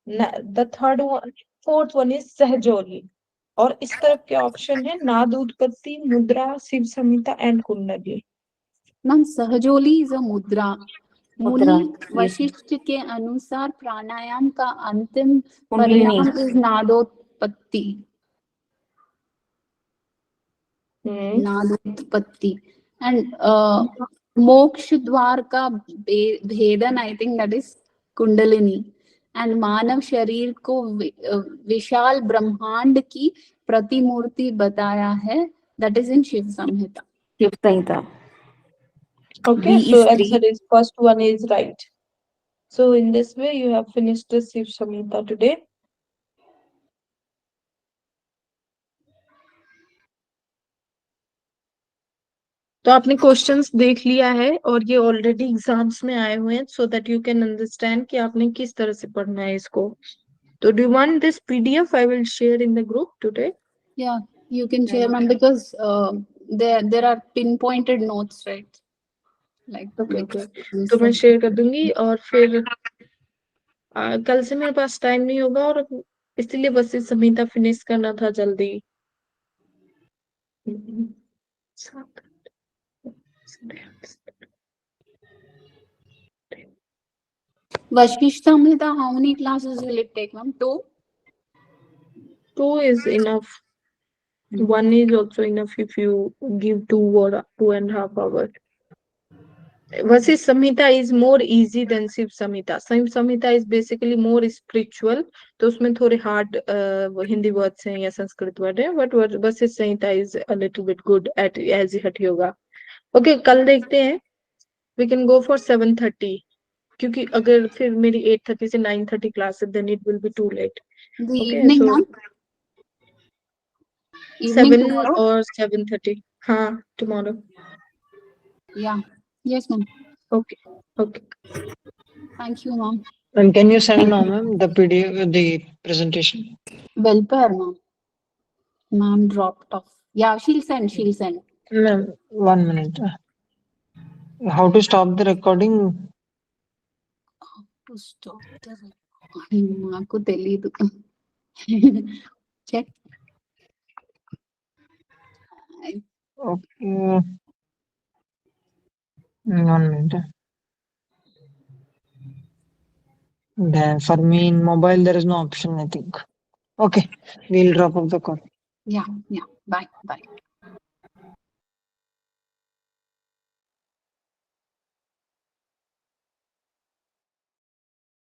The third one, fourth one is Sahajoli. और इस तरफ के ऑप्शन है nad utpatti, mudra, Shiv Samhita and kundali. Ma'am, Sahajoli is a mudra. Mudra, मुनि yes. वशिष्ठ के अनुसार प्राणायाम का अंतिम कुंडलिनी. परिणाम इज नादोत्पत्ति. नादोत्पत्ति. एंड मोक्ष द्वार का भेदन, I think that is kundalini. And मानव शरीर को विशाल ब्रह्मांड की प्रतिमूर्ति बताया है. That is in Shiv Samhita. Shiv Sanhita. Okay, B so is answer 3. is first one is right. So in this way, you have finished the Shiv Samhita today. तो आपने क्वेश्चंस देख लिया है और ये ऑलरेडी एग्जाम्स में आए हुए हैं so that you can understand कि आपने किस तरह से पढ़ना है इसको. तो do you want this PDF? I will share in the group today. Yeah, you can share, ma'am, because there are pinpointed notes, right? Like okay which okay, is तो मैं the- शेयर कर दूंगी. और फिर कल से मेरे पास टाइम नहीं होगा और इसलिए बस इस समीता फिनिश करना था जल्दी. Vashishta Samhita, how many classes will it take, ma'am? 2? 2 is enough. 1 is also enough if you give 2 or 2.5 hours. Vasist Samhita is more easy than Shiv Samhita. Shiv Samhita is basically more spiritual. तो उसमें थोड़े hard Hindi words हैं या Sanskrit word हैं. But Vasist Samhita is a little bit good at as Hatha Yoga. Okay, कल देखते हैं. We can go for 7:30. क्योंकि अगर फिर मेरी 8:30 से 9:30 क्लास है, then it will be too late. The Okay, evening, so ma'am? Evening 7 tomorrow? or 7:30. हाँ, tomorrow. Yeah. Yes, ma'am. Okay, okay. Thank you, ma'am. And can you send now, ma'am, the PDF, the presentation? Welfare, ma'am. Ma'am dropped off. Yeah, she'll send. She'll send. Ma'am, 1 minute. How to stop the recording? To stop the recording. Maku తెలియదు. Check. Okay. 1 minute. For me in mobile, there is no option, I think. Okay, we'll drop off the call. Yeah, yeah. Bye, bye.